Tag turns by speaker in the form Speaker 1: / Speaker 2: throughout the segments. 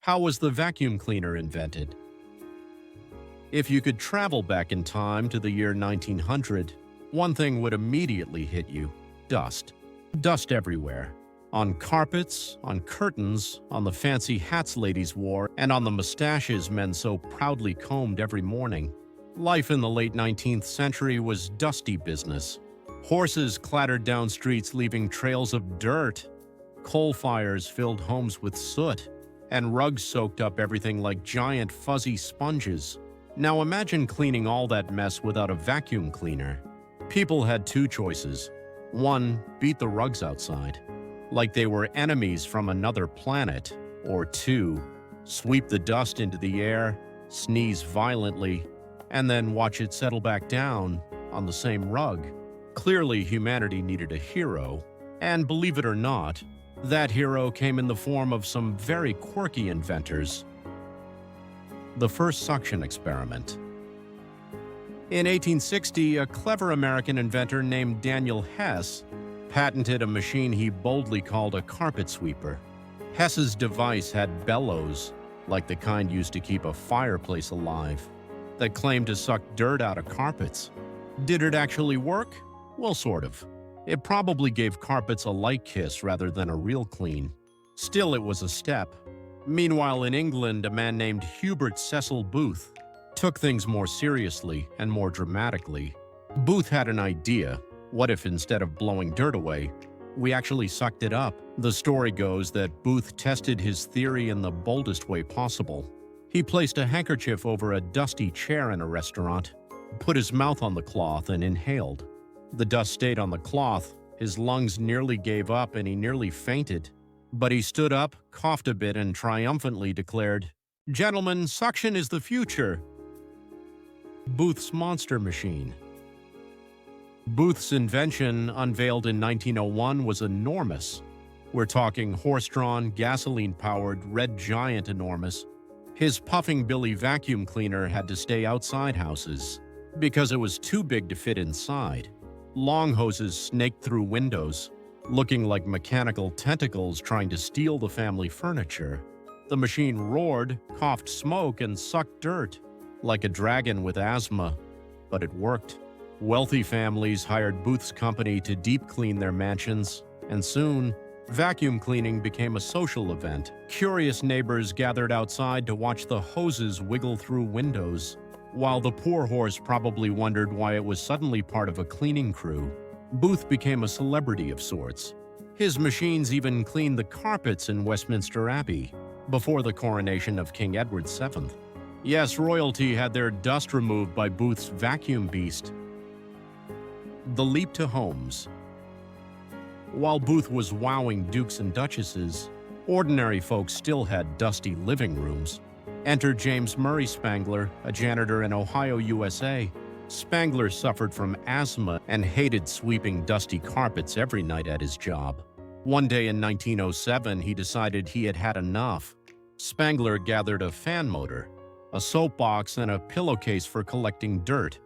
Speaker 1: How was the vacuum cleaner invented? If you could travel back in time to the year 1900, one thing would immediately hit you: dust. Dust everywhere. On carpets, on curtains, on the fancy hats ladies wore, and on the mustaches men so proudly combed every morning. Life in the late 19th century was dusty business. Horses clattered down streets leaving trails of dirt. Coal fires filled homes with soot, and rugs soaked up everything like giant fuzzy sponges. Now imagine cleaning all that mess without a vacuum cleaner. People had two choices. One, beat the rugs outside, like they were enemies from another planet. Or two, sweep the dust into the air, sneeze violently, and then watch it settle back down on the same rug. Clearly, humanity needed a hero, and believe it or not, that hero came in the form of some very quirky inventors. The first suction experiment. In 1860, a clever American inventor named Daniel Hess patented a machine he boldly called a carpet sweeper. Hess's device had bellows, like the kind used to keep a fireplace alive, that claimed to suck dirt out of carpets. Did it actually work? Well, sort of. It probably gave carpets a light kiss rather than a real clean. Still, it was a step. Meanwhile, in England, a man named Hubert Cecil Booth took things more seriously and more dramatically. Booth had an idea. What if instead of blowing dirt away, we actually sucked it up? The story goes that Booth tested his theory in the boldest way possible. He placed a handkerchief over a dusty chair in a restaurant, put his mouth on the cloth, and inhaled. The dust stayed on the cloth, his lungs nearly gave up, and he nearly fainted. But he stood up, coughed a bit, and triumphantly declared, "Gentlemen, suction is the future." Booth's monster machine. Booth's invention, unveiled in 1901, was enormous. We're talking horse-drawn, gasoline-powered, red giant enormous. His puffing Billy vacuum cleaner had to stay outside houses because it was too big to fit inside. Long hoses snaked through windows, looking like mechanical tentacles trying to steal the family furniture. The machine roared, coughed smoke, and sucked dirt, like a dragon with asthma. But it worked. Wealthy families hired Booth's company to deep clean their mansions, and soon, vacuum cleaning became a social event. Curious neighbors gathered outside to watch the hoses wiggle through windows, while the poor horse probably wondered why it was suddenly part of a cleaning crew. Booth became a celebrity of sorts. His machines even cleaned the carpets in Westminster Abbey before the coronation of King Edward VII. Yes, royalty had their dust removed by Booth's vacuum beast. The leap to homes. While Booth was wowing dukes and duchesses, ordinary folks still had dusty living rooms. Enter James Murray Spangler, a janitor in Ohio, USA. Spangler suffered from asthma and hated sweeping dusty carpets every night at his job. One day in 1907, he decided he had had enough. Spangler gathered a fan motor, a soapbox, and a pillowcase for collecting dirt.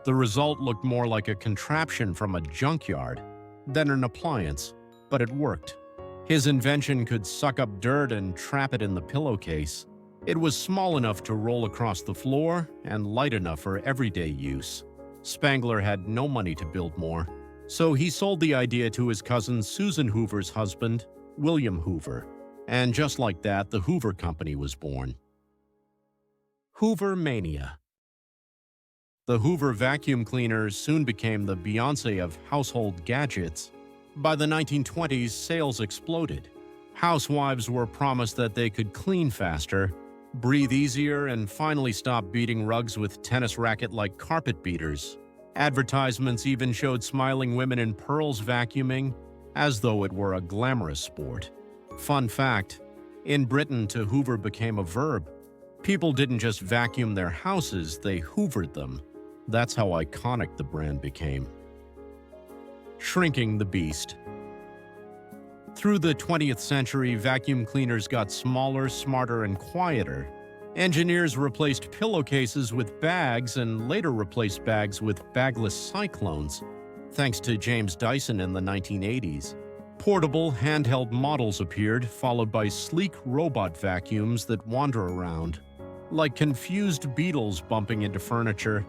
Speaker 1: The result looked more like a contraption from a junkyard than an appliance, but it worked. His invention could suck up dirt and trap it in the pillowcase. It was small enough to roll across the floor and light enough for everyday use. Spangler had no money to build more, so he sold the idea to his cousin Susan Hoover's husband, William Hoover. And just like that, the Hoover Company was born. Hoover Mania. The Hoover vacuum cleaner soon became the Beyoncé of household gadgets. By the 1920s, sales exploded. Housewives were promised that they could clean faster, breathe easier, and finally stop beating rugs with tennis racket-like carpet beaters. Advertisements even showed smiling women in pearls vacuuming, as though it were a glamorous sport. Fun fact, in Britain, to hoover became a verb. People didn't just vacuum their houses, they hoovered them. That's how iconic the brand became. Shrinking the beast. Through the 20th century, vacuum cleaners got smaller, smarter, and quieter. Engineers replaced pillowcases with bags and later replaced bags with bagless cyclones, thanks to James Dyson in the 1980s. Portable, handheld models appeared, followed by sleek robot vacuums that wander around. Like confused beetles bumping into furniture,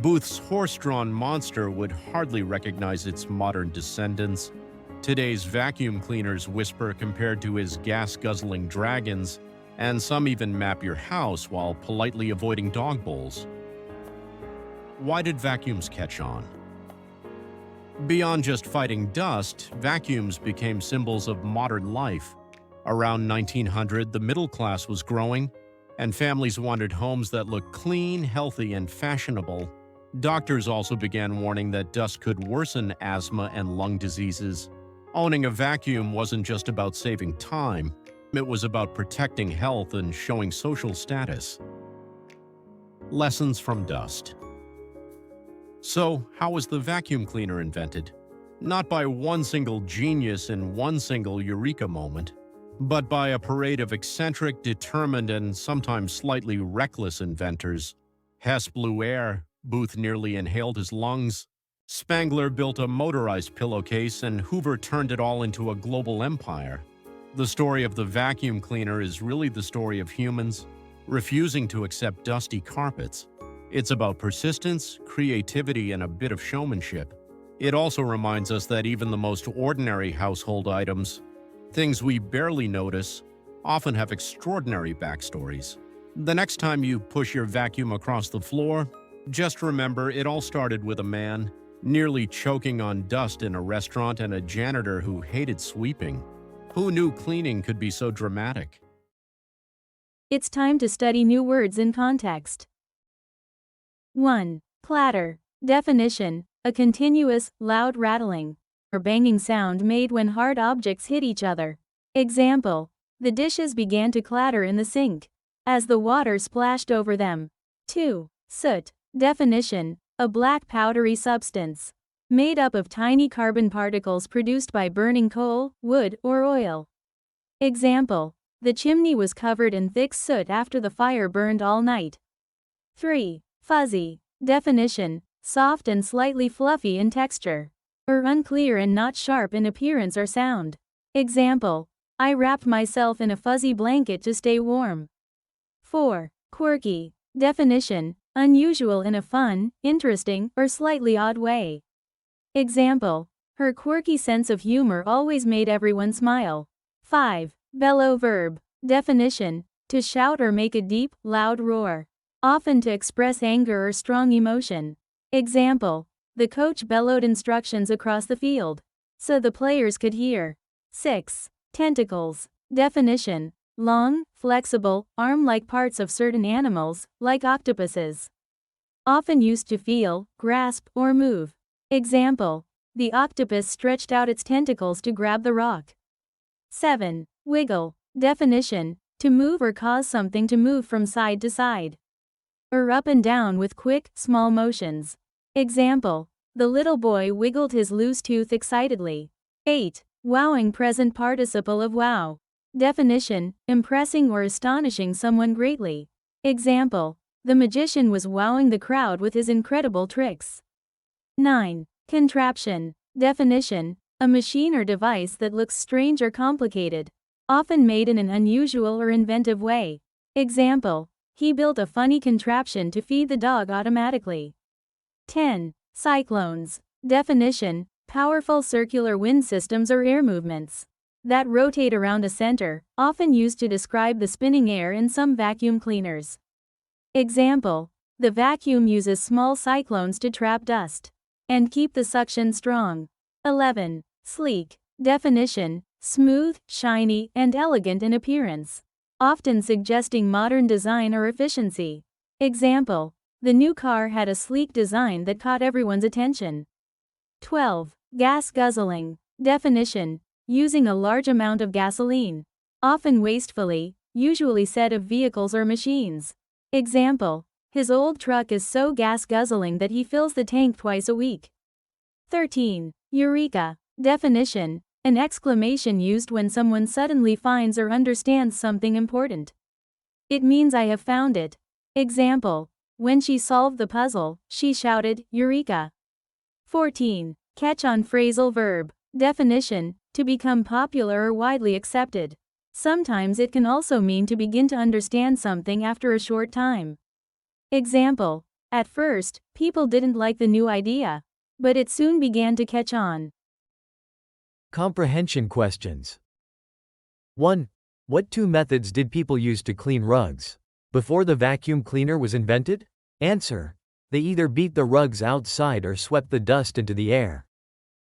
Speaker 1: Booth's horse-drawn monster would hardly recognize its modern descendants. Today's vacuum cleaners whisper compared to his gas-guzzling dragons, and some even map your house while politely avoiding dog bowls. Why did vacuums catch on? Beyond just fighting dust, vacuums became symbols of modern life. Around 1900, the middle class was growing, and families wanted homes that looked clean, healthy, and fashionable. Doctors also began warning that dust could worsen asthma and lung diseases. Owning a vacuum wasn't just about saving time, it was about protecting health and showing social status. Lessons from dust. So, how was the vacuum cleaner invented? Not by one single genius in one single eureka moment, but by a parade of eccentric, determined, and sometimes slightly reckless inventors. Hess blew air, Booth nearly inhaled his lungs, Spangler built a motorized pillowcase, and Hoover turned it all into a global empire. The story of the vacuum cleaner is really the story of humans refusing to accept dusty carpets. It's about persistence, creativity, and a bit of showmanship. It also reminds us that even the most ordinary household items, things we barely notice, often have extraordinary backstories. The next time you push your vacuum across the floor, just remember it all started with a man nearly choking on dust in a restaurant and a janitor who hated sweeping. Who knew cleaning could be so dramatic?
Speaker 2: It's time to study new words in context. 1. Clatter. Definition: a continuous, loud rattling or banging sound made when hard objects hit each other. Example: the dishes began to clatter in the sink as the water splashed over them. 2. Soot. Definition: a black powdery substance made up of tiny carbon particles produced by burning coal, wood, or oil. Example: the chimney was covered in thick soot after the fire burned all night. 3. Fuzzy. Definition: soft and slightly fluffy in texture, or unclear and not sharp in appearance or sound. Example: I wrapped myself in a fuzzy blanket to stay warm. 4. Quirky. Definition: unusual in a fun, interesting, or slightly odd way. Example: her quirky sense of humor always made everyone smile. 5. Bellow verb. Definition: to shout or make a deep, loud roar, often to express anger or strong emotion. Example: the coach bellowed instructions across the field so the players could hear. 6. Tentacles. Definition: long, flexible, arm-like parts of certain animals, like octopuses, often used to feel, grasp, or move. Example: the octopus stretched out its tentacles to grab the rock. 7. Wiggle. Definition: to move or cause something to move from side to side, or up and down with quick, small motions. Example: the little boy wiggled his loose tooth excitedly. 8. Wowing. Present participle of wow. Definition: impressing or astonishing someone greatly. Example: the magician was wowing the crowd with his incredible tricks. 9. Contraption. Definition: a machine or device that looks strange or complicated, often made in an unusual or inventive way. Example: he built a funny contraption to feed the dog automatically. 10. Cyclones. Definition: powerful circular wind systems or air movements that rotate around a center, often used to describe the spinning air in some vacuum cleaners. Example: the vacuum uses small cyclones to trap dust and keep the suction strong. 11. Sleek. Definition: smooth, shiny, and elegant in appearance, often suggesting modern design or efficiency. Example: the new car had a sleek design that caught everyone's attention. 12. Gas guzzling. Definition: using a large amount of gasoline, often wastefully, usually said of vehicles or machines. Example: his old truck is so gas-guzzling that he fills the tank twice a week. 13. Eureka. Definition: an exclamation used when someone suddenly finds or understands something important. It means I have found it. Example: when she solved the puzzle, she shouted, Eureka! 14. Catch on. Phrasal verb. Definition: To become popular or widely accepted. Sometimes it can also mean to begin to understand something after a short time. Example: at first, people didn't like the new idea, but it soon began to catch on.
Speaker 3: Comprehension questions. 1. What two methods did people use to clean rugs before the vacuum cleaner was invented? Answer: they either beat the rugs outside or swept the dust into the air,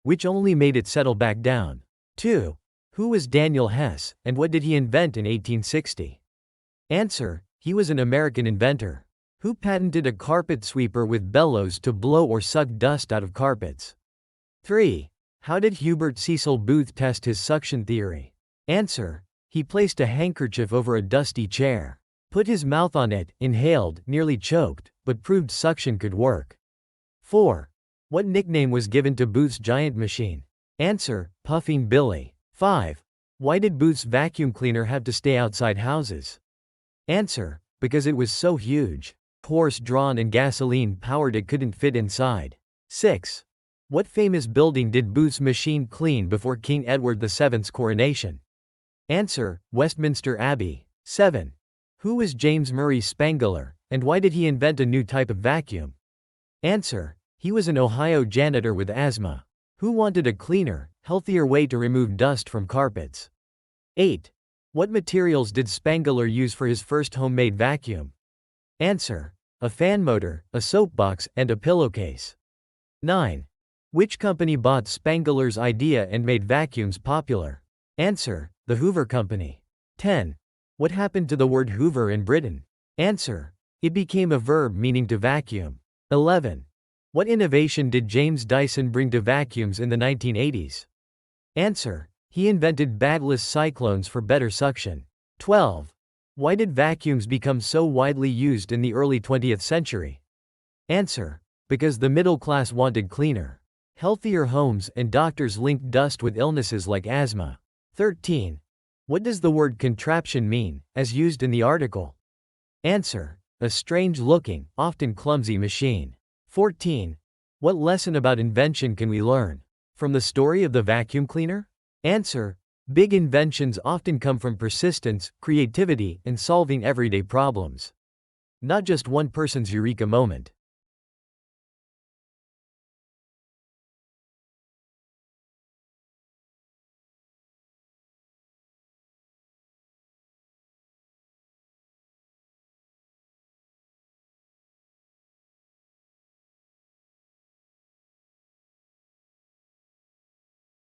Speaker 3: which only made it settle back down. 2. Who was Daniel Hess, and what did he invent in 1860? Answer: he was an American inventor who patented a carpet sweeper with bellows to blow or suck dust out of carpets. 3. How did Hubert Cecil Booth test his suction theory? Answer: he placed a handkerchief over a dusty chair, put his mouth on it, inhaled, nearly choked, but proved suction could work. 4. What nickname was given to Booth's giant machine? Answer: Puffing Billy. 5. Why did Booth's vacuum cleaner have to stay outside houses? Answer: because it was so huge, horse-drawn and gasoline-powered it couldn't fit inside. 6. What famous building did Booth's machine clean before King Edward VII's coronation? Answer: Westminster Abbey. 7. Who was James Murray Spangler, and why did he invent a new type of vacuum? Answer: he was an Ohio janitor with asthma who wanted a cleaner, healthier way to remove dust from carpets. 8. What materials did Spangler use for his first homemade vacuum? Answer: a fan motor, a soapbox, and a pillowcase. 9. Which company bought Spangler's idea and made vacuums popular? Answer: the Hoover Company. 10. What happened to the word Hoover in Britain? Answer: it became a verb meaning to vacuum. 11. What innovation did James Dyson bring to vacuums in the 1980s? Answer: he invented badless cyclones for better suction. 12. Why did vacuums become so widely used in the early 20th century? Answer: because the middle class wanted cleaner, healthier homes and doctors linked dust with illnesses like asthma. 13. What does the word contraption mean, as used in the article? Answer: a strange-looking, often clumsy machine. 14. What lesson about invention can we learn from the story of the vacuum cleaner? Answer: big inventions often come from persistence, creativity, and solving everyday problems, not just one person's eureka moment.